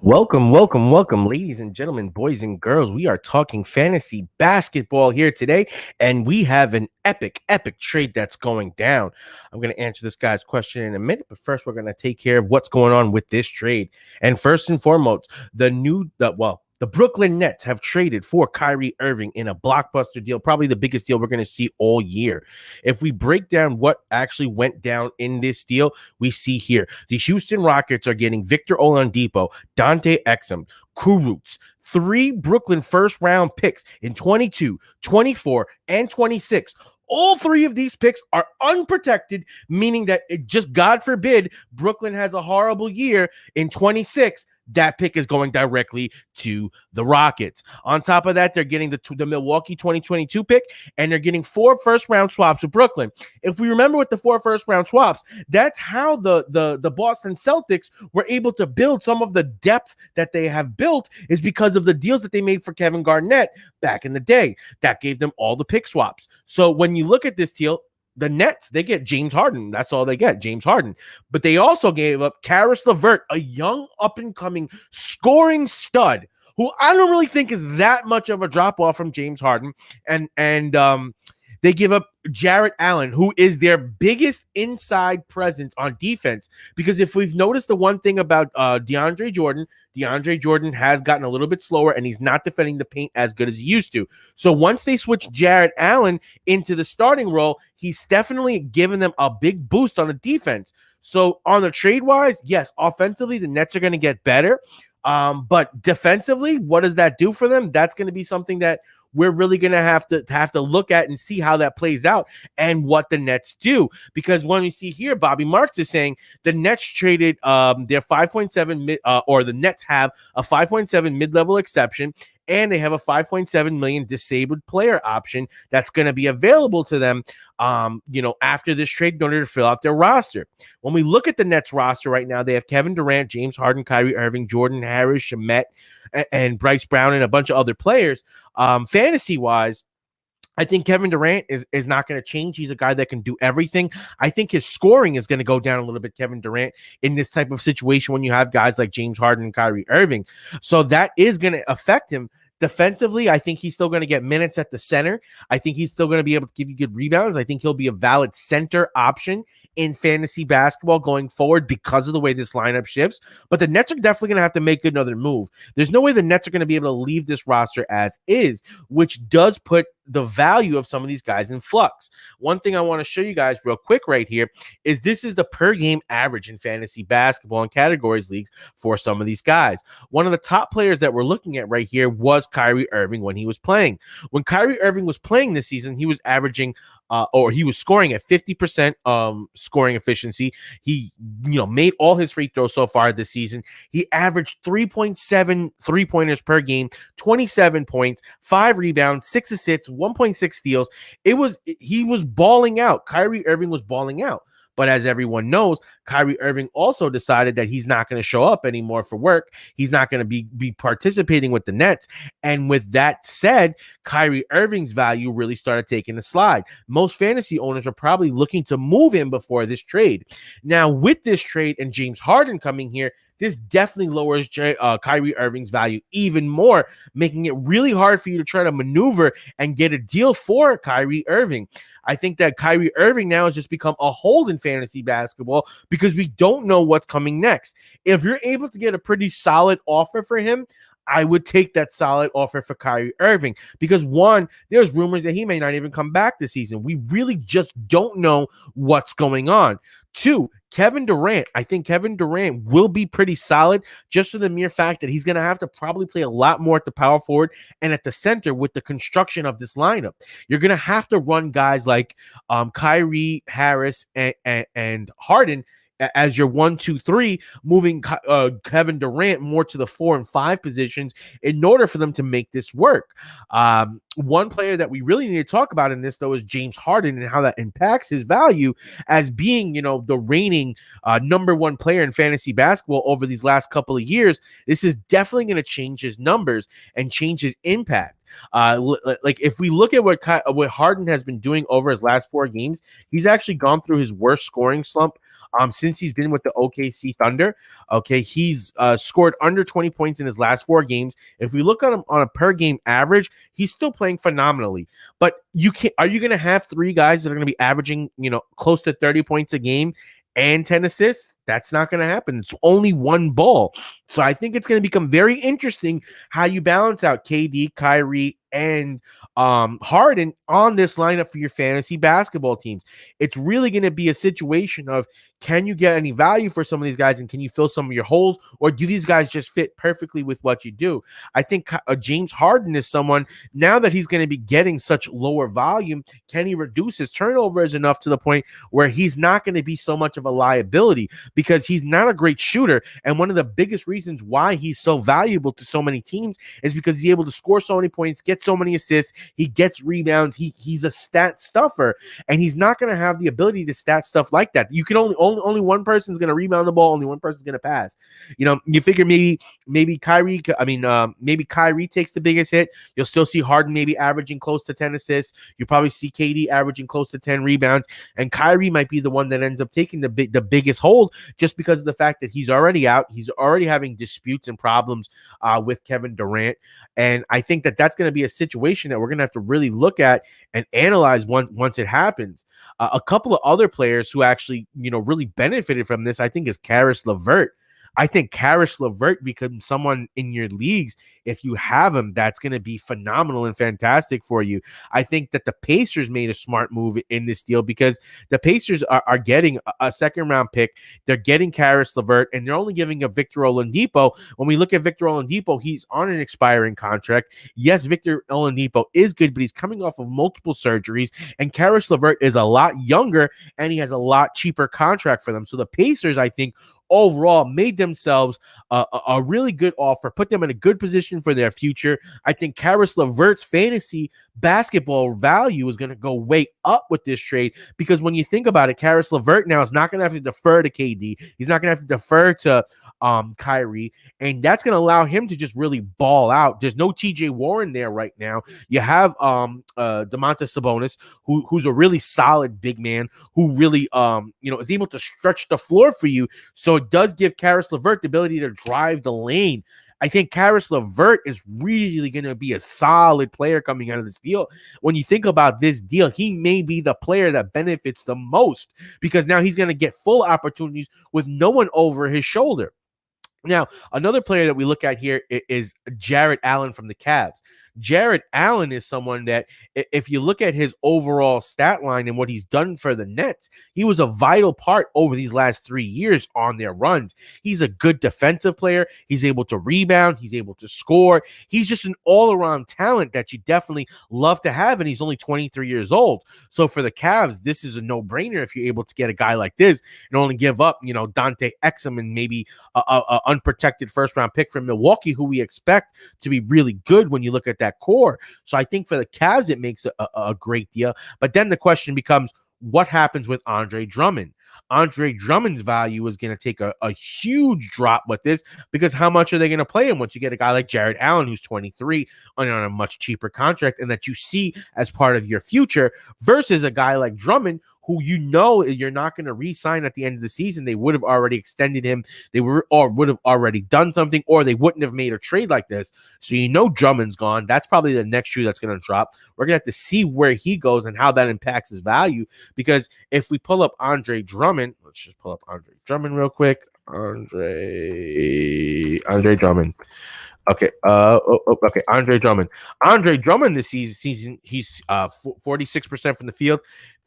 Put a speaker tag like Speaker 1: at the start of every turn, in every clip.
Speaker 1: Welcome, ladies and gentlemen, boys and girls. We are talking fantasy basketball here today, and we have an epic trade that's going down. I'm going to answer this guy's question in a minute, but first, we're going to take care of what's going on with this trade. And first and foremost, the Brooklyn Nets have traded for Kyrie Irving in a blockbuster deal, probably the biggest deal we're going to see all year. If we break down what actually went down in this deal, we see here the Houston Rockets are getting Victor Oladipo, Dante Exum, Kurucs, 3 Brooklyn first-round picks in 22, 24, and 26. All 3 of these picks are unprotected, meaning that God forbid, Brooklyn has a horrible year in 26. That pick is going directly to the Rockets. On top of that, they're getting the Milwaukee 2022 pick, and they're getting 4 first-round swaps with Brooklyn. If we remember with the 4 first-round swaps, that's how the Boston Celtics were able to build some of the depth that they have built, is because of the deals that they made for Kevin Garnett back in the day. That gave them all the pick swaps. So when you look at this deal, the Nets, they get James Harden. That's all they get, James Harden. But they also gave up Caris Levert, a young up-and-coming scoring stud who I don't really think is that much of a drop-off from James Harden. And they give up Jarrett Allen, who is their biggest inside presence on defense. Because if we've noticed the one thing about DeAndre Jordan has gotten a little bit slower, and he's not defending the paint as good as he used to. So once they switch Jarrett Allen into the starting role, he's definitely given them a big boost on the defense. So on the trade-wise, yes, offensively, the Nets are going to get better. But defensively, what does that do for them? That's going to be something that we're really going to have to look at and see how that plays out and what the Nets do. Because when we see here, Bobby Marks is saying the Nets traded their 5.7 or the Nets have a 5.7 mid-level exception, and they have a 5.7 million disabled player option that's going to be available to them after this trade in order to fill out their roster. When we look at the Nets roster right now, they have Kevin Durant, James Harden, Kyrie Irving, Jordan Harris, Shamet, and Bryce Brown, and a bunch of other players. Fantasy-wise, I think Kevin Durant is not going to change. He's a guy that can do everything. I think his scoring is going to go down a little bit, Kevin Durant, in this type of situation when you have guys like James Harden and Kyrie Irving. So that is going to affect him. Defensively, I think he's still going to get minutes at the center. I think he's still going to be able to give you good rebounds. I think he'll be a valid center option in fantasy basketball going forward because of the way this lineup shifts. But the Nets are definitely going to have to make another move. There's no way the Nets are going to be able to leave this roster as is, which does put the value of some of these guys in flux. One thing I want to show you guys real quick right here is this is the per game average in fantasy basketball and categories leagues for some of these guys. One of the top players that we're looking at right here was Kyrie Irving when he was playing. When Kyrie Irving was playing this season, he was averaging he was scoring at 50% scoring efficiency. He, made all his free throws so far this season. He averaged 3.7 3-pointers per game, 27 points, 5 rebounds, 6 assists, 1.6 steals. He was balling out. Kyrie Irving was balling out. But as everyone knows, Kyrie Irving also decided that he's not going to show up anymore for work. He's not going to be participating with the Nets. And with that said, Kyrie Irving's value really started taking a slide. Most fantasy owners are probably looking to move him before this trade. Now, with this trade and James Harden coming here, this definitely lowers Kyrie Irving's value even more, making it really hard for you to try to maneuver and get a deal for Kyrie Irving. I think that Kyrie Irving now has just become a hold in fantasy basketball because we don't know what's coming next. If you're able to get a pretty solid offer for him, I would take that solid offer for Kyrie Irving because, one, there's rumors that he may not even come back this season. We really just don't know what's going on. 2, Kevin Durant. I think Kevin Durant will be pretty solid just for the mere fact that he's going to have to probably play a lot more at the power forward and at the center with the construction of this lineup. You're going to have to run guys like Kyrie, Harris, and Harden as your 1, 2, 3, moving Kevin Durant more to the 4 and 5 positions in order for them to make this work. One player that we really need to talk about in this, though, is James Harden and how that impacts his value as being, the reigning number 1 player in fantasy basketball over these last couple of years. This is definitely going to change his numbers and change his impact. Like if we look at what Harden has been doing over his last 4 games, he's actually gone through his worst scoring slump Since he's been with the OKC Thunder. Okay, he's scored under 20 points in his last 4 games. If we look at him on a per game average, he's still playing phenomenally. But you can't. Are you going to have 3 guys that are going to be averaging, close to 30 points a game and 10 assists? That's not going to happen. It's only one ball. So I think it's going to become very interesting how you balance out KD, Kyrie, and Harden on this lineup for your fantasy basketball teams. It's really going to be a situation of, can you get any value for some of these guys, and can you fill some of your holes, or do these guys just fit perfectly with what you do? I think James Harden is someone, now that he's going to be getting such lower volume, can he reduce his turnovers enough to the point where he's not going to be so much of a liability, because he's not a great shooter. And one of the biggest reasons why he's so valuable to so many teams is because he's able to score so many points, get so many assists, he gets rebounds, he's a stat stuffer, and he's not going to have the ability to stat stuff like that. You can only one person's going to rebound the ball, only one person's going to pass. You figure maybe Kyrie takes the biggest hit. You'll still see Harden maybe averaging close to 10 assists. You probably see KD averaging close to 10 rebounds, and Kyrie might be the one that ends up taking the biggest hold, just because of the fact that he's already out. He's already having disputes and problems with Kevin Durant. And I think that that's going to be a situation that we're going to have to really look at and analyze once it happens. A couple of other players who actually, really benefited from this, I think, is Caris Levert. I think Caris Levert becomes someone in your leagues, if you have him, that's going to be phenomenal and fantastic for you. I think that the Pacers made a smart move in this deal, because the Pacers are getting a second-round pick. They're getting Caris Levert, and they're only giving up Victor Oladipo. When we look at Victor Oladipo, he's on an expiring contract. Yes, Victor Oladipo is good, but he's coming off of multiple surgeries, and Caris Levert is a lot younger, and he has a lot cheaper contract for them. So the Pacers, I think, overall made themselves a really good offer, put them in a good position for their future. I think Caris Levert's fantasy basketball value is going to go way up with this trade, because when you think about it, Caris Levert now is not going to have to defer to KD. He's not going to have to defer to Kyrie, and that's going to allow him to just really ball out. There's no TJ Warren there right now. You have Domantas Sabonis, who's a really solid big man, who really is able to stretch the floor for you. So it does give Caris Levert the ability to drive the lane. I think Caris Levert is really going to be a solid player coming out of this deal. When you think about this deal, he may be the player that benefits the most, because now he's going to get full opportunities with no one over his shoulder. Now, another player that we look at here is Jarrett Allen from the Cavs. Jarrett Allen is someone that, if you look at his overall stat line and what he's done for the Nets, he was a vital part over these last 3 years on their runs. He's a good defensive player. He's able to rebound. He's able to score. He's just an all-around talent that you definitely love to have, and he's only 23 years old. So for the Cavs, this is a no-brainer if you're able to get a guy like this and only give up, Dante Exum and maybe a unprotected first-round pick from Milwaukee, who we expect to be really good when you look at that core. So I think for the Cavs, it makes a great deal. But then the question becomes, what happens with Andre Drummond? Andre Drummond's value is going to take a huge drop with this, because how much are they going to play him once you get a guy like Jarrett Allen, who's 23 on a much cheaper contract, and that you see as part of your future, versus a guy like Drummond, who you're not going to re-sign at the end of the season. They would have already extended him. They would have already done something, or they wouldn't have made a trade like this. So Drummond's gone. That's probably the next shoe that's going to drop. We're going to have to see where he goes and how that impacts his value, because if we pull up Andre Drummond, let's just pull up Andre Drummond real quick. Andre Drummond. Okay. Okay. Andre Drummond. Andre Drummond this season, he's 46% from the field.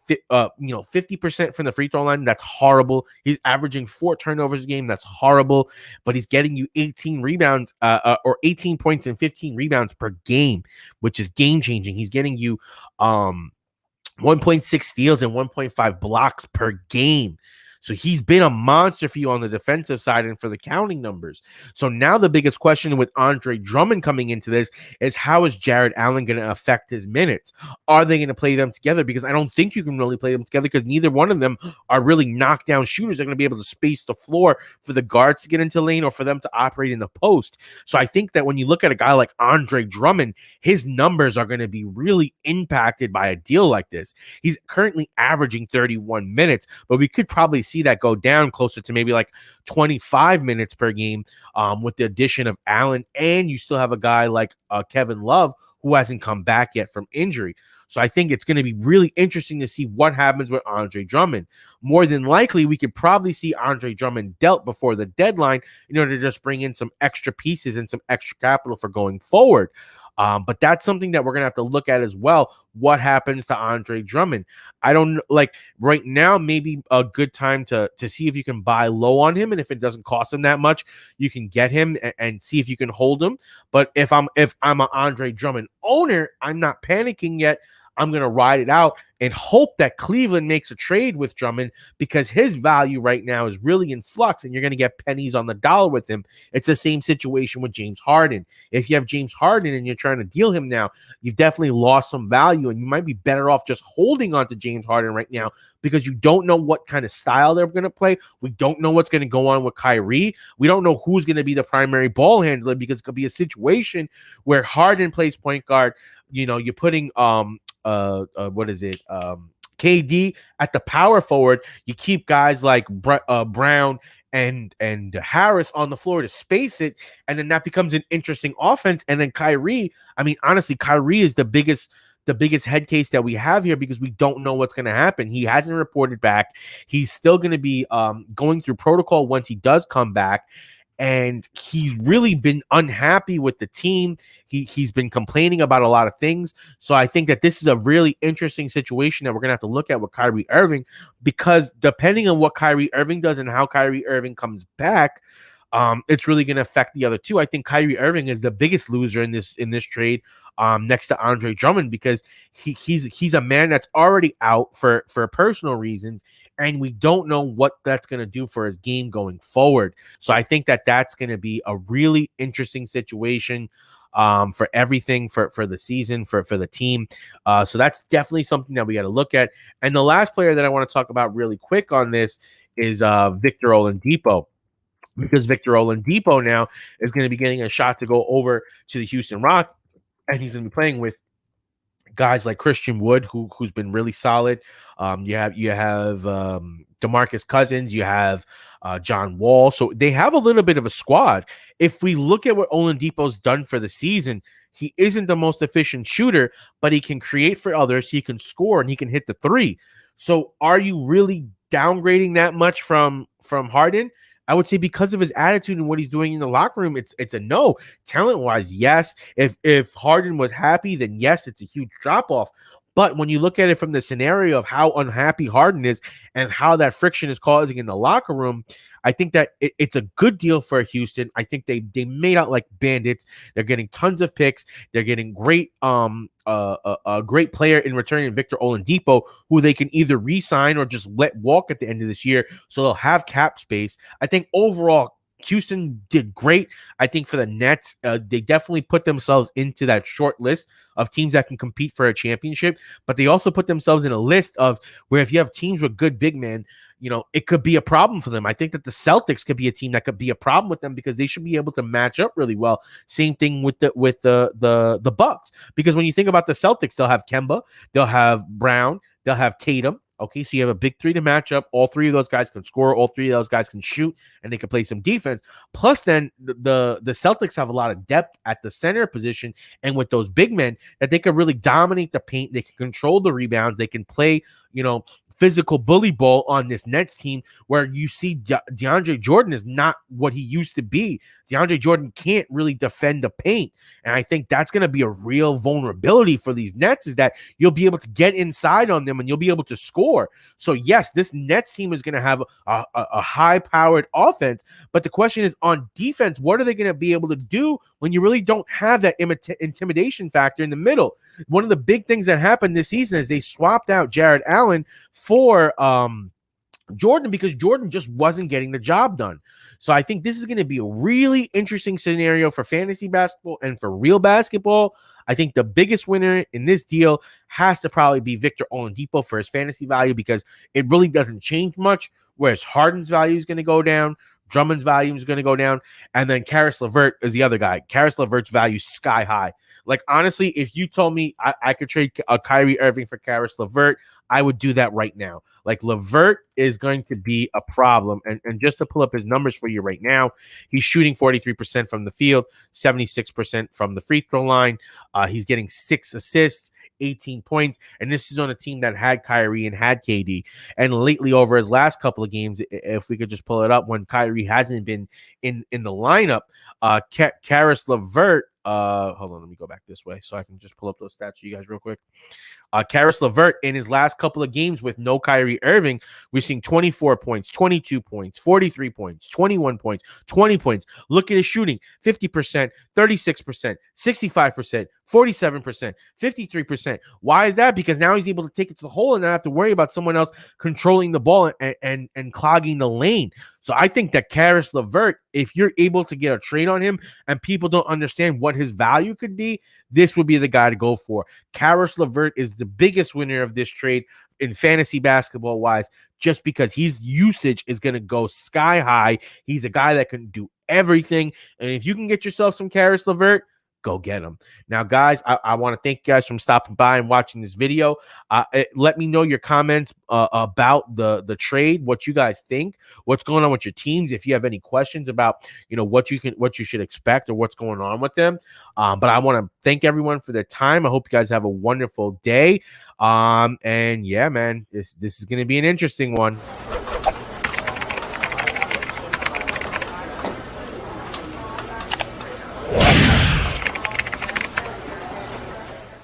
Speaker 1: 50% from the free throw line. That's horrible. He's averaging 4 turnovers a game. That's horrible. But he's getting you 18 rebounds, or 18 points and 15 rebounds per game, which is game changing. He's getting you 1.6 steals and 1.5 blocks per game. So he's been a monster for you on the defensive side and for the counting numbers. So now the biggest question with Andre Drummond coming into this is, how is Jarrett Allen going to affect his minutes? Are they going to play them together? Because I don't think you can really play them together, because neither one of them are really knockdown shooters. They're going to be able to space the floor for the guards to get into lane or for them to operate in the post. So I think that when you look at a guy like Andre Drummond, his numbers are going to be really impacted by a deal like this. He's currently averaging 31 minutes, but we could probably see that go down closer to maybe like 25 minutes per game with the addition of Allen, and you still have a guy like Kevin Love who hasn't come back yet from injury. So I think it's going to be really interesting to see what happens with Andre Drummond. More than likely, we could probably see Andre Drummond dealt before the deadline in order to just bring in some extra pieces and some extra capital for going forward. But that's something that we're going to have to look at as well. What happens to Andre Drummond? I don't like right now, maybe a good time to see if you can buy low on him. And if it doesn't cost him that much, you can get him and see if you can hold him. But if I'm an Andre Drummond owner, I'm not panicking yet. I'm going to ride it out and hope that Cleveland makes a trade with Drummond because his value right now is really in flux and you're going to get pennies on the dollar with him. It's the same situation with James Harden. If you have James Harden and you're trying to deal him now, you've definitely lost some value and you might be better off just holding on to James Harden right now because you don't know what kind of style they're going to play. We don't know what's going to go on with Kyrie. We don't know who's going to be the primary ball handler because it could be a situation where Harden plays point guard. You know, you're putting KD at the power forward. You keep guys like Brown and Harris on the floor to space it, and then that becomes an interesting offense. And then Kyrie, I mean, honestly, Kyrie is the biggest head case that we have here because we don't know what's going to happen. He hasn't reported back. He's still going to be going through protocol once he does come back. And he's really been unhappy with the team. He's been complaining about a lot of things. So I think that this is a really interesting situation that we're going to have to look at with Kyrie Irving because depending on what Kyrie Irving does and how Kyrie Irving comes back, it's really going to affect the other two. I think Kyrie Irving is the biggest loser in this trade next to Andre Drummond because he's a man that's already out for personal reasons. And we don't know what that's going to do for his game going forward. So I think that that's going to be a really interesting situation for everything for the season, for the team. So that's definitely something that we got to look at. And the last player that I want to talk about really quick on this is Victor Oladipo. Because Victor Oladipo now is going to be getting a shot to go over to the Houston Rockets, and he's going to be playing with guys like Christian Wood, who's been really solid. You have DeMarcus Cousins, you have John Wall. So they have a little bit of a squad. If we look at what Oladipo's done for the season, he isn't the most efficient shooter, but he can create for others, he can score, and he can hit the three. So are you really downgrading that much from Harden? I would say because of his attitude and what he's doing in the locker room, it's a no. Talent-wise, yes. If Harden was happy, then yes, it's a huge drop-off. But when you look at it from the scenario of how unhappy Harden is and how that friction is causing in the locker room, I think that it's a good deal for Houston. I think they made out like bandits. They're getting tons of picks. They're getting great a great player in return in Victor Oladipo, who they can either re-sign or just let walk at the end of this year. So they'll have cap space. I think overall, Houston did great. I think for the Nets, they definitely put themselves into that short list of teams that can compete for a championship, but they also put themselves in a list of where if you have teams with good big men, you know, it could be a problem for them. I think that the Celtics could be a team that could be a problem with them because they should be able to match up really well. Same thing with the Bucks, because when you think about the Celtics, they'll have Kemba, they'll have Brown, they'll have Tatum. Okay, so you have a big three to match up. All three of those guys can score. All three of those guys can shoot, and they can play some defense. Plus, then the Celtics have a lot of depth at the center position, and with those big men, that they can really dominate the paint. They can control the rebounds. They can play, you know, physical bully ball on this Nets team where you see DeAndre Jordan is not what he used to be. DeAndre Jordan can't really defend the paint. And I think that's going to be a real vulnerability for these Nets, is that you'll be able to get inside on them and you'll be able to score. So yes, this Nets team is going to have a high-powered offense, but the question is on defense, what are they going to be able to do when you really don't have that intimidation factor in the middle? One of the big things that happened this season is they swapped out Jarrett Allen for Jordan because Jordan just wasn't getting the job done. So I think this is going to be a really interesting scenario for fantasy basketball and for real basketball. I think the biggest winner in this deal has to probably be Victor Oladipo for his fantasy value because it really doesn't change much, whereas Harden's value is going to go down, Drummond's value is going to go down, and then Caris Levert is the other guy. Caris Levert's value is sky high. Like, honestly, if you told me I could trade a Kyrie Irving for Karis Levert, I would do that right now. Like Levert is going to be a problem. And just to pull up his numbers for you right now, he's shooting 43% from the field, 76% from the free throw line. He's getting 6 assists, 18 points. And this is on a team that had Kyrie and had KD. And lately, over his last couple of games, if we could just pull it up, when Kyrie hasn't been in the lineup, Caris Levert, hold on, let me go back this way so I can just pull up those stats for you guys real quick. Caris Levert, in his last couple of games with no Kyrie Irving, we're seeing 24 points, 22 points, 43 points, 21 points, 20 points. Look at his shooting: 50%, 36%, 65%, 47%, 53%. Why is that? Because now he's able to take it to the hole and not have to worry about someone else controlling the ball and clogging the lane. So I think that Caris Levert, if you're able to get a trade on him and people don't understand what his value could be, this would be the guy to go for. Caris Levert is the biggest winner of this trade in fantasy basketball wise, just because his usage is going to go sky high. He's a guy that can do everything. And if you can get yourself some Caris Levert, go get him. Now, guys, I want to thank you guys for stopping by and watching this video. Let me know your comments about the trade, what you guys think, what's going on with your teams. If you have any questions about, what you should expect or what's going on with them. But I want to thank everyone for their time. I hope you guys have a wonderful day. And yeah, man, this is going to be an interesting one.